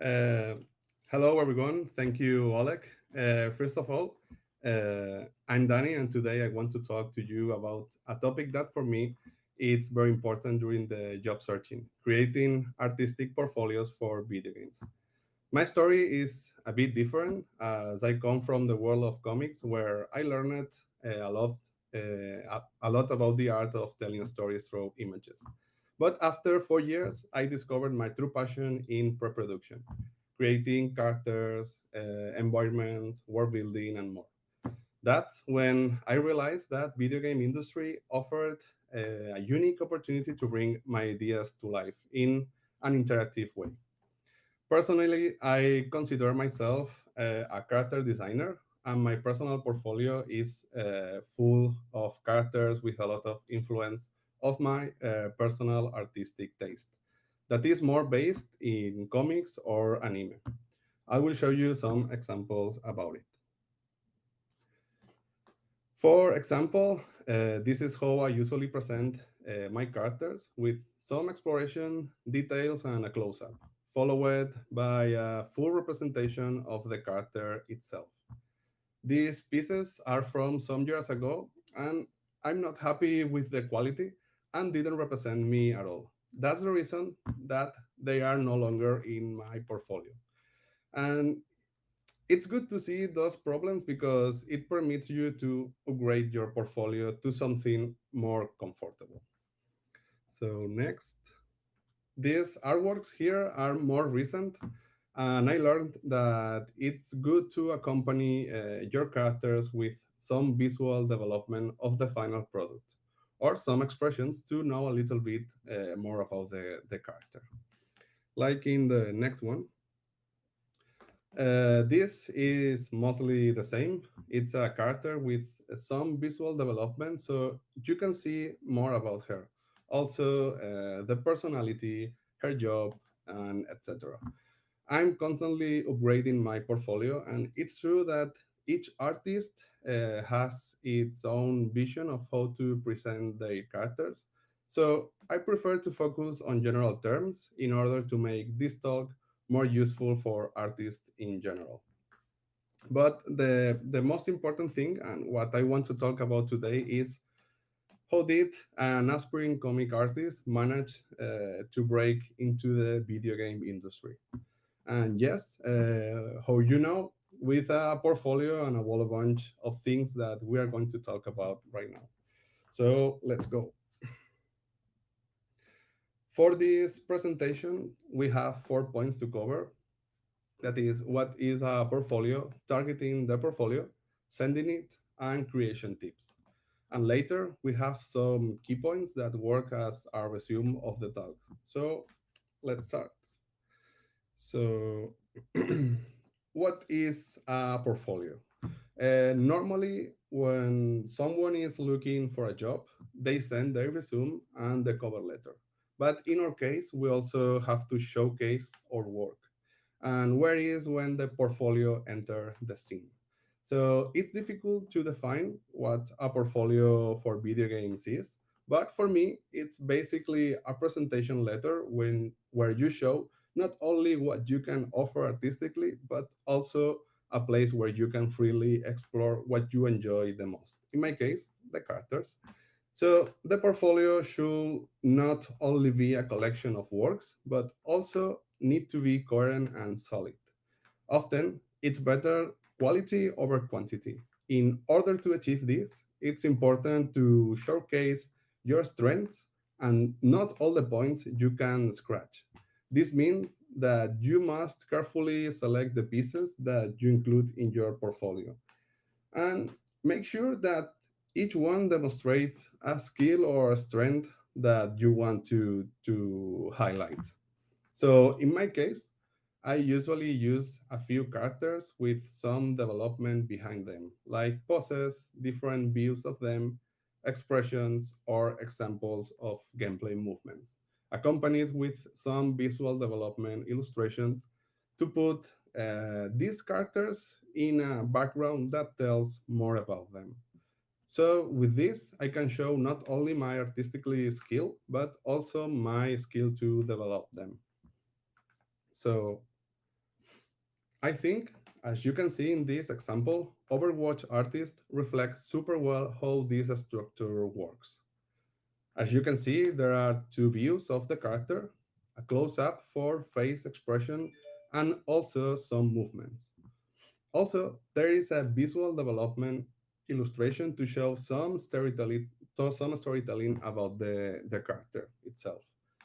Uh, Hello, everyone. Thank you, Oleg. First of all, I'm Dani, and today I want to talk to you about a topic that for me it's very important during the job searching, creating artistic portfolios for video games. My story is a bit different as I come from the world of comics where I learned a lot about the art of telling stories through images. But after 4 years, I discovered my true passion in pre-production, creating characters, environments, world building, and more. That's when I realized that video game industry offered a unique opportunity to bring my ideas to life in an interactive way. Personally, I consider myself a character designer, and my personal portfolio is full of characters with a lot of influence of my personal artistic taste. That is more based in comics or anime. I will show you some examples about it. For example, this is how I usually present my characters with some exploration, details, and a close up, followed by a full representation of the character itself. These pieces are from some years ago, and I'm not happy with the quality and didn't represent me at all. That's the reason that they are no longer in my portfolio. And it's good to see those problems because it permits you to upgrade your portfolio to something more comfortable. So next, these artworks here are more recent, and I learned that it's good to accompany your characters with some visual development of the final product or some expressions to know a little bit more about the character. Like in the next one, this is mostly the same. It's a character with some visual development, so you can see more about her. Also, the personality, her job, and etc. I'm constantly upgrading my portfolio, and it's true that each artist has its own vision of how to present their characters. So I prefer to focus on general terms in order to make this talk more useful for artists in general. But the most important thing and what I want to talk about today is how did an aspiring comic artist manage to break into the video game industry? And yes, how you know, with a portfolio and a whole bunch of things that we are going to talk about right now. So let's go. For this presentation, we have 4 points to cover. That is, what is a portfolio, targeting the portfolio, sending it, and creation tips. And later, we have some key points that work as a resume of the talk. So let's start. So, what is a portfolio? Normally, when someone is looking for a job, they send their resume and the cover letter. But in our case, we also have to showcase our work. And where is when the portfolio enter the scene? So it's difficult to define what a portfolio for video games is, but for me, it's basically a presentation letter where you show not only what you can offer artistically, but also a place where you can freely explore what you enjoy the most. In my case, the characters. So the portfolio should not only be a collection of works, but also need to be coherent and solid. Often, it's better quality over quantity. In order to achieve this, it's important to showcase your strengths and not all the points you can scratch. This means that you must carefully select the pieces that you include in your portfolio and make sure that each one demonstrates a skill or a strength that you want to highlight. So in my case, I usually use a few characters with some development behind them, like poses, different views of them, expressions, or examples of gameplay movements, accompanied with some visual development illustrations to put these characters in a background that tells more about them. So with this, I can show not only my artistically skill, but also my skill to develop them. So I think, as you can see in this example, Overwatch artist reflects super well how this structure works. As you can see, there are two views of the character, a close-up for face expression, and also some movements. Also, there is a visual development illustration to show some storytelling about the character itself.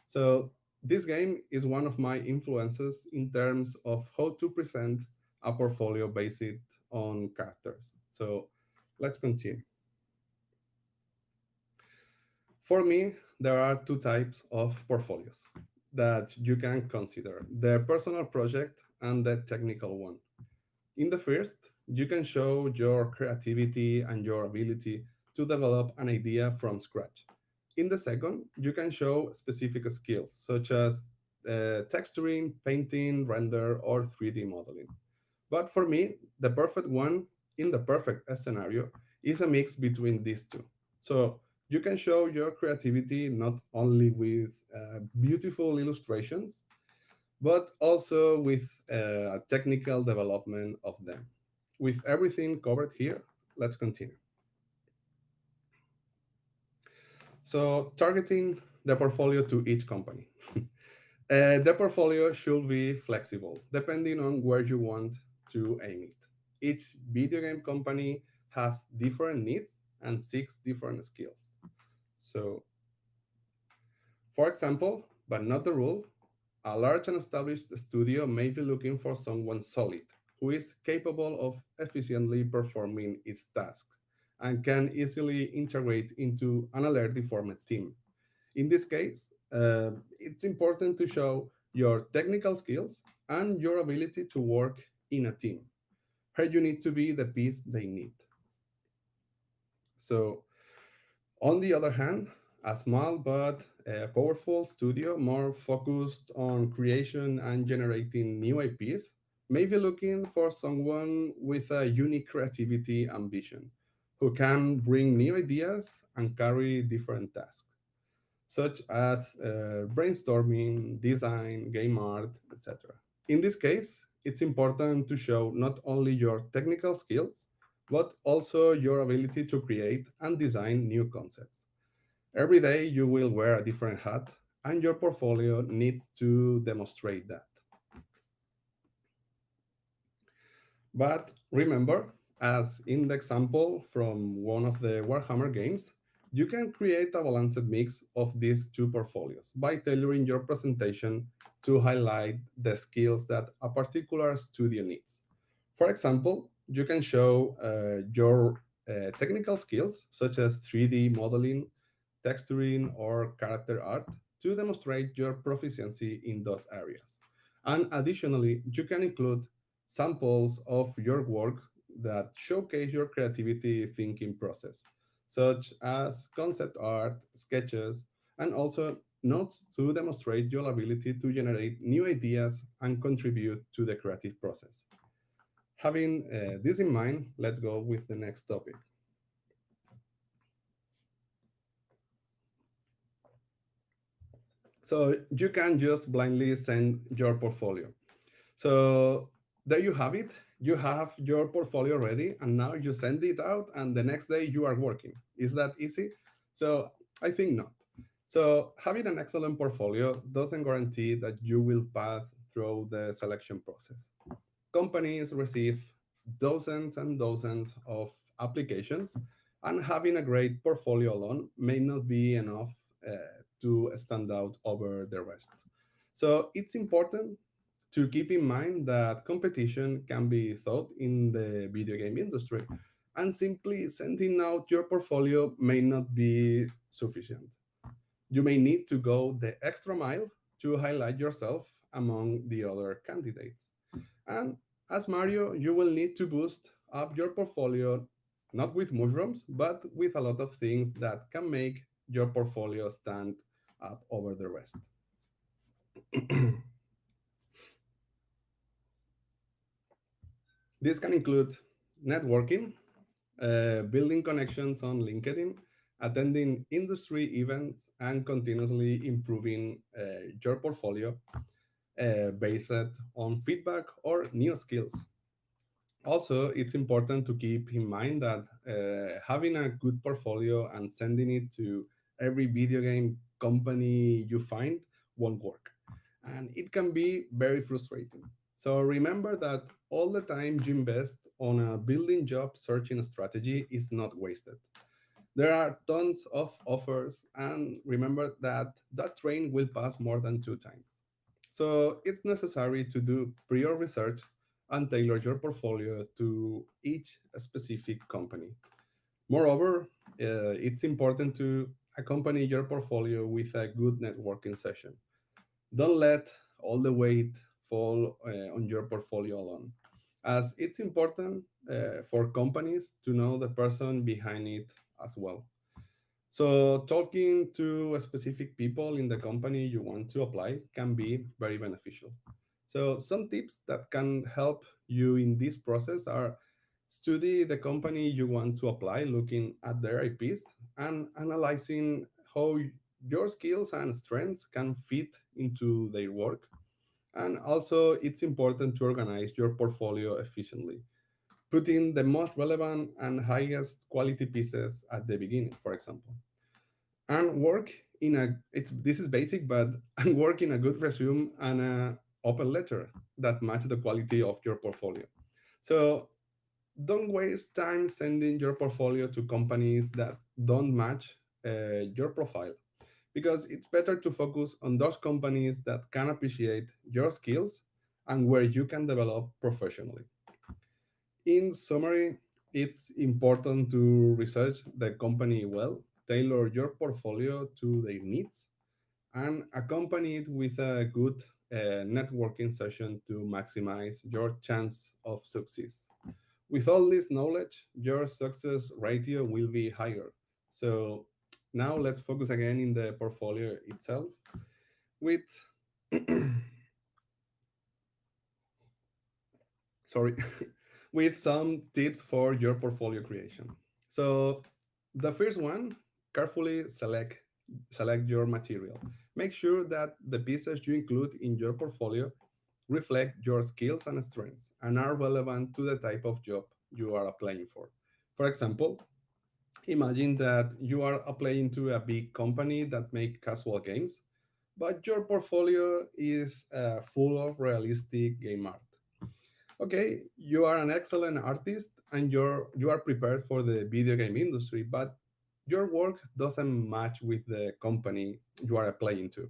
So this game is one of my influences in terms of how to present a portfolio based on characters. So let's continue. For me, there are two types of portfolios that you can consider: the personal project and the technical one. In the first, you can show your creativity and your ability to develop an idea from scratch. In the second, you can show specific skills such as texturing, painting, render, or 3D modeling. But for me, the perfect one in the perfect scenario is a mix between these two. So you can show your creativity not only with beautiful illustrations, but also with technical development of them. With everything covered here, let's continue. So, targeting the portfolio to each company. The portfolio should be flexible depending on where you want to aim it. Each video game company has different needs and seeks different skills. So, for example, but not the rule, a large and established studio may be looking for someone solid who is capable of efficiently performing its tasks and can easily integrate into an already formed team. In this case, it's important to show your technical skills and your ability to work in a team. Here you need to be the piece they need. So, on the other hand, a small but powerful studio more focused on creation and generating new IPs may be looking for someone with a unique creativity and vision who can bring new ideas and carry different tasks, such as brainstorming, design, game art, etc. In this case, it's important to show not only your technical skills, but also your ability to create and design new concepts. Every day you will wear a different hat, and your portfolio needs to demonstrate that. But remember, as in the example from one of the Warhammer games, you can create a balanced mix of these two portfolios by tailoring your presentation to highlight the skills that a particular studio needs. For example, you can show your technical skills, such as 3D modeling, texturing, or character art, to demonstrate your proficiency in those areas. And additionally, you can include samples of your work that showcase your creativity thinking process, such as concept art, sketches, and also notes to demonstrate your ability to generate new ideas and contribute to the creative process. Having this in mind, let's go with the next topic. So you can just blindly send your portfolio. So there you have it. You have your portfolio ready, and now you send it out, and the next day you are working. Is that easy? So I think not. So having an excellent portfolio doesn't guarantee that you will pass through the selection process. Companies receive dozens and dozens of applications, and having a great portfolio alone may not be enough to stand out over the rest. So it's important to keep in mind that competition can be thought in the video game industry, and simply sending out your portfolio may not be sufficient. You may need to go the extra mile to highlight yourself among the other candidates. And as Mario, you will need to boost up your portfolio not with mushrooms, but with a lot of things that can make your portfolio stand up over the rest. This can include networking, building connections on LinkedIn, attending industry events, and continuously improving your portfolio. based on feedback or new skills. Also, it's important to keep in mind that having a good portfolio and sending it to every video game company you find won't work. And it can be very frustrating. So remember that all the time you invest on a building job searching strategy is not wasted. There are tons of offers, and remember that that train will pass more than two times. So it's necessary to do prior research and tailor your portfolio to each specific company. Moreover, it's important to accompany your portfolio with a good networking session. Don't let all the weight fall on your portfolio alone, as it's important for companies to know the person behind it as well. So, talking to specific people in the company you want to apply can be very beneficial. So, some tips that can help you in this process are study the company you want to apply, looking at their IPs and analyzing how your skills and strengths can fit into their work. And also, it's important to organize your portfolio efficiently, putting the most relevant and highest quality pieces at the beginning, for example, and work in a it's this is basic, but and work in a good resume and a open letter that match the quality of your portfolio. So don't waste time sending your portfolio to companies that don't match your profile, because it's better to focus on those companies that can appreciate your skills and where you can develop professionally. In summary, it's important to research the company well, tailor your portfolio to their needs, and accompany it with a good networking session to maximize your chance of success. With all this knowledge, your success ratio will be higher. So now let's focus again in the portfolio itself with sorry, with some tips for your portfolio creation. So the first one, carefully select your material. Make sure that the pieces you include in your portfolio reflect your skills and strengths and are relevant to the type of job you are applying for. For example, imagine that you are applying to a big company that make casual games, but your portfolio is full of realistic game art. Okay, you are an excellent artist and you are prepared for the video game industry, but your work doesn't match with the company you are applying to.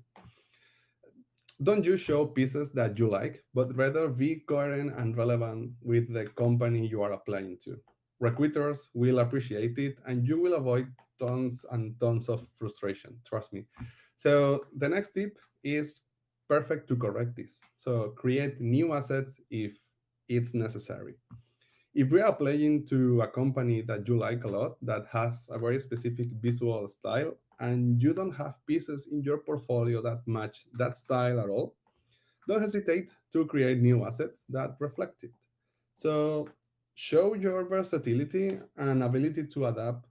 Don't just show pieces that you like, but rather be coherent and relevant with the company you are applying to. Recruiters will appreciate it and you will avoid tons and tons of frustration, trust me. So the next tip is perfect to correct this. So create new assets if it's necessary. If we are playing to a company that you like a lot that has a very specific visual style and you don't have pieces in your portfolio that match that style at all, don't hesitate to create new assets that reflect it. So show your versatility and ability to adapt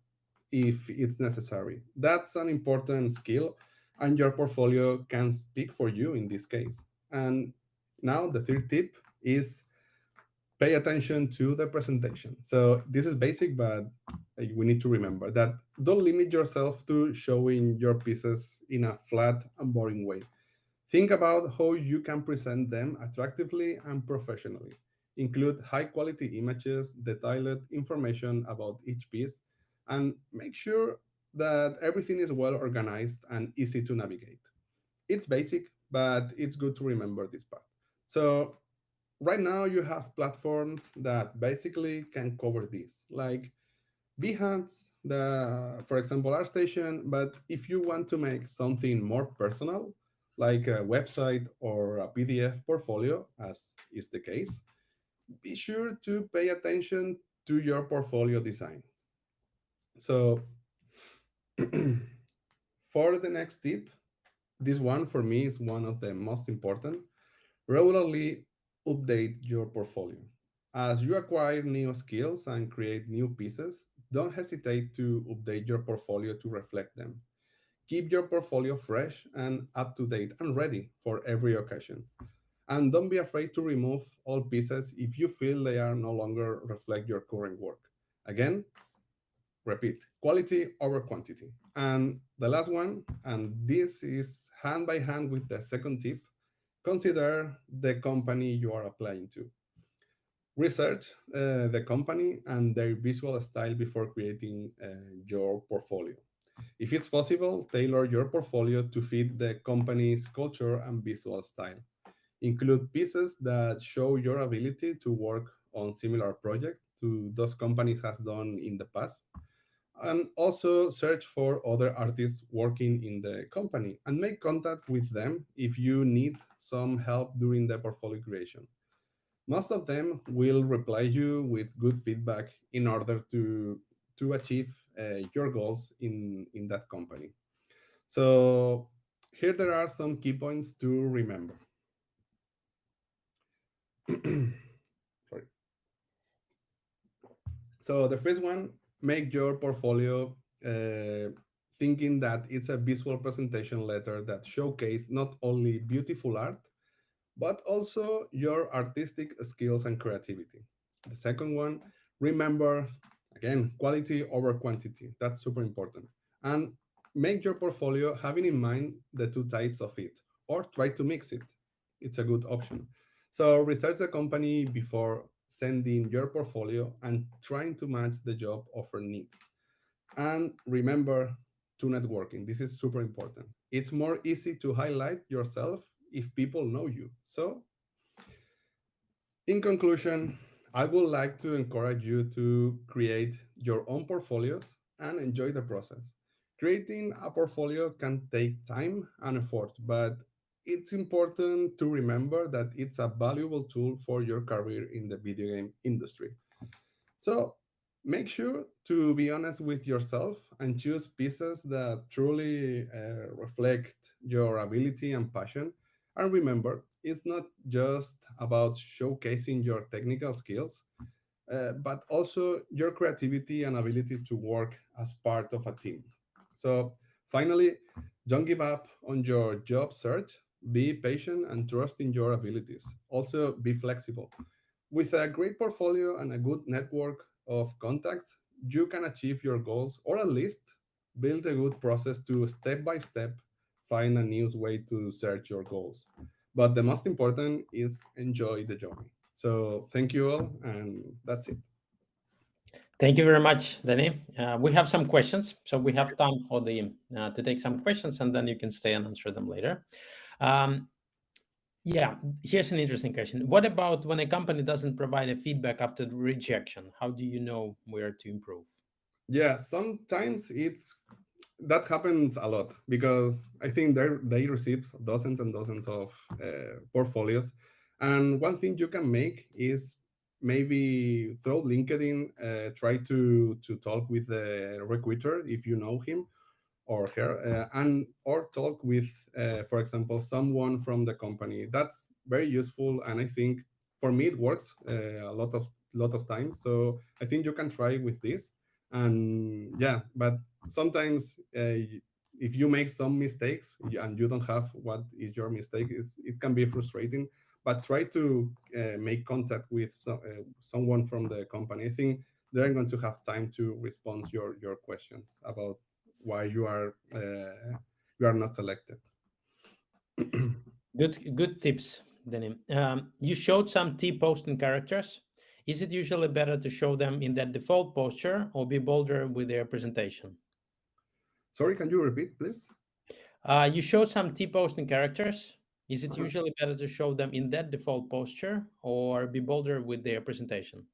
if it's necessary. That's an important skill, and your portfolio can speak for you in this case. And now the third tip is pay attention to the presentation. So this is basic, but we need to remember that don't limit yourself to showing your pieces in a flat and boring way. Think about how you can present them attractively and professionally. Include high quality images, detailed information about each piece, and make sure that everything is well organized and easy to navigate. It's basic, but it's good to remember this part. So right now you have platforms that basically can cover this, like Behance, the for example ArtStation. But if you want to make something more personal, like a website or a PDF portfolio, as is the case, be sure to pay attention to your portfolio design. So for the next tip, this one for me is one of the most important. Regularly update your portfolio. As you acquire new skills and create new pieces, don't hesitate to update your portfolio to reflect them. Keep your portfolio fresh and up to date and ready for every occasion. And don't be afraid to remove all pieces if you feel they are no longer reflect your current work. Again, repeat, quality over quantity. And the last one, and this is hand by hand with the second tip, consider the company you are applying to. Research the company and their visual style before creating your portfolio. If it's possible, tailor your portfolio to fit the company's culture and visual style. Include pieces that show your ability to work on similar projects to those companies has done in the past. And also search for other artists working in the company and make contact with them if you need some help during the portfolio creation. Most of them will reply you with good feedback in order to achieve your goals in that company. So here there are some key points to remember. Sorry. So the first one, make your portfolio thinking that it's a visual presentation letter that showcase not only beautiful art but also your artistic skills and creativity. The second one, remember again, quality over quantity. That's super important. And make your portfolio having in mind the two types of it, or try to mix it. It's a good option. So research the company before sending your portfolio and trying to match the job offer needs. And remember to networking. This is super important. It's more easy to highlight yourself if people know you. So, in conclusion, I would like to encourage you to create your own portfolios and enjoy the process. Creating a portfolio can take time and effort, but it's important to remember that it's a valuable tool for your career in the video game industry. So make sure to be honest with yourself and choose pieces that truly reflect your ability and passion. And remember, it's not just about showcasing your technical skills, but also your creativity and ability to work as part of a team. So, finally, don't give up on your job search. Be patient and trust in your abilities. Also, be flexible. With a great portfolio and a good network of contacts, you can achieve your goals or at least build a good process to step by step find a new way to search your goals. But the most important is enjoy the journey. So thank you all, and that's it. Thank you very much, Danny. We have some questions, so we have time for the to take some questions, and then you can stay and answer them later. Um, yeah, here's an interesting question. What about when a company doesn't provide a feedback after the rejection? How do you know where to improve? Yeah, sometimes it's that happens a lot because I think they receive dozens and dozens of portfolios, and one thing you can make is maybe through LinkedIn, try to talk with the recruiter if you know him or her, and or talk with, for example, someone from the company. That's very useful, and I think for me it works a lot of times. So I think you can try with this, and yeah, but sometimes if you make some mistakes and you don't have what is your mistake, it can be frustrating. But try to make contact with someone from the company. I think they're going to have time to respond your questions about why you are not selected. Good tips, Danny. You showed some T posting characters. Is it usually better to show them in that default posture or be bolder with their presentation? Sorry, can you repeat, please? You showed some T posting characters. Is it Uh-huh. usually better to show them in that default posture or be bolder with their presentation?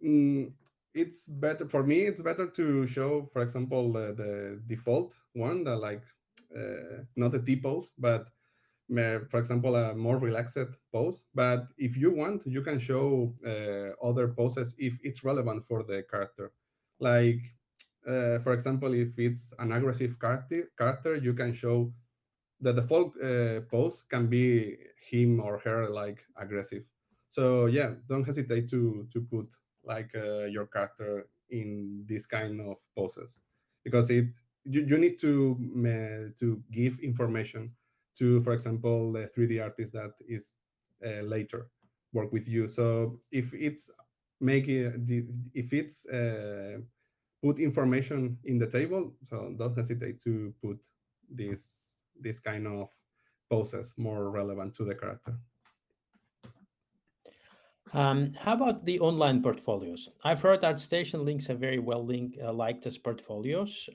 Mm, it's better for me. It's better to show, for example, the default one, that like not a T pose, but for example, a more relaxed pose. But if you want, you can show other poses if it's relevant for the character. Like, for example, if it's an aggressive character, you can show the default pose can be him or her like aggressive. So yeah, don't hesitate to put like your character in this kind of poses because you need to give information to, for example, the 3D artist that is later work with you. So if it's making if it's put information in the table, so don't hesitate to put this kind of poses more relevant to the character. How about the online portfolios? I've heard ArtStation links are very well liked as portfolios.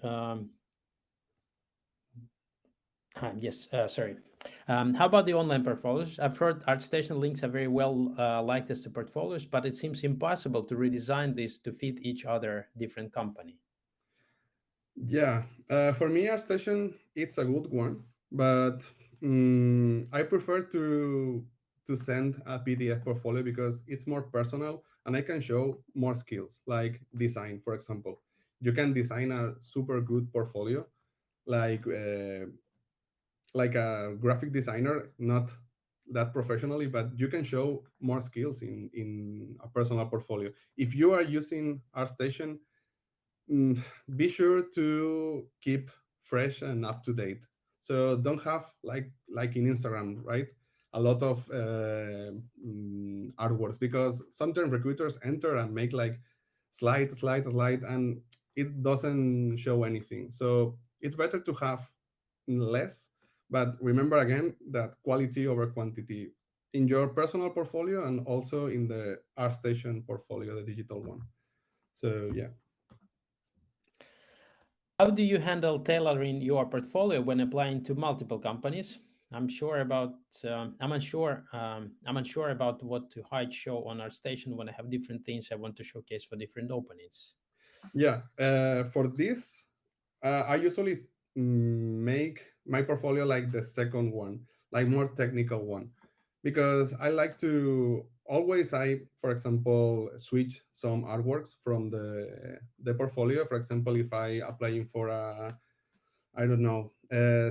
Yes, sorry. How about the online portfolios? I've heard ArtStation links are very well liked as the portfolios, but it seems impossible to redesign this to fit each other different company. Yeah, for me, ArtStation it's a good one, but I prefer to send a PDF portfolio because it's more personal and I can show more skills like design, for example. You can design a super good portfolio, like uh, like a graphic designer, not that professionally, but you can show more skills in a personal portfolio. If you are using ArtStation, mm, be sure to keep fresh and up to date. So don't have like in Instagram, right? A lot of artworks because sometimes recruiters enter and make like slide, and it doesn't show anything. So it's better to have less, but remember again that quality over quantity in your personal portfolio and also in the ArtStation portfolio, the digital one. So yeah. How do you handle tailoring your portfolio when applying to multiple companies? I'm unsure about what to hide show on ArtStation when I have different things I want to showcase for different openings. Yeah, for this, I usually make my portfolio like the second one, like more technical one, because I like to always for example, switch some artworks from the portfolio. For example, if I applying for a I don't know,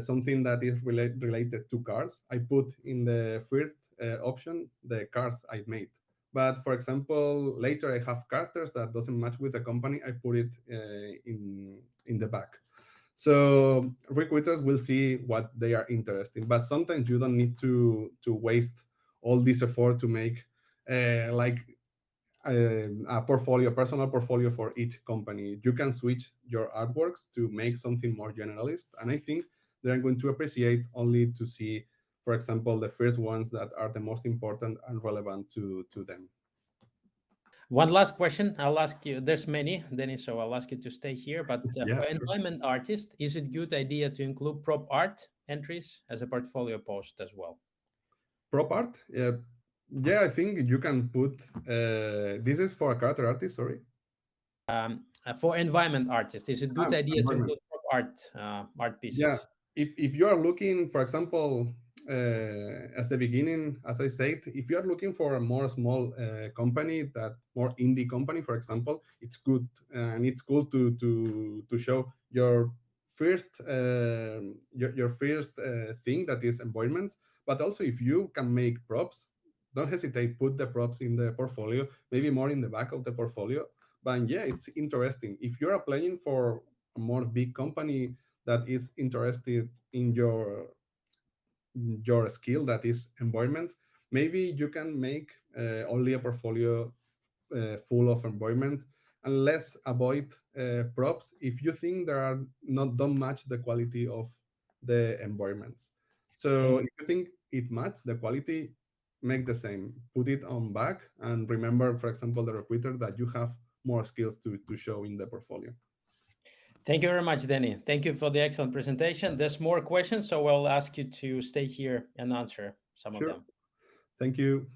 something that is related to cars. I put in the first option the cars I made. But for example, later I have characters that doesn't match with the company. I put it in the back. So recruiters will see what they are interested in. But sometimes you don't need to waste all this effort to make like a portfolio, personal portfolio for each company. You can switch your artworks to make something more generalist, and I think they're going to appreciate only to see, for example, the first ones that are the most important and relevant to them. One last question I'll ask you. There's many, Dennis, so I'll ask you to stay here. But Yeah, for sure. environment artists, is it good idea to include prop art entries as a portfolio post as well? Prop art. Yeah, I think you can put. This is for a character artist. Sorry. For environment artists, is it good idea to Environment. include prop art Yeah, pieces? if you are looking, for example, as the beginning, as I said, if you are looking for a more small company, that more indie company, for example, it's good and it's cool to show your first your first thing that is environments. But also, if you can make props, don't hesitate. Put the props in the portfolio, maybe more in the back of the portfolio. But yeah, it's interesting. If you're applying for a more big company that is interested in your skill that is environments, maybe you can make only a portfolio full of environments and let's avoid props if you think there are not don't match the quality of the environments. So Thank if you think it match the quality, make the same, put it on back, and remember, for example, the recruiter that you have more skills to show in the portfolio. Thank you very much, Danny. Thank you for the excellent presentation. There's more questions, so I'll ask you to stay here and answer some of Sure. them. Thank you.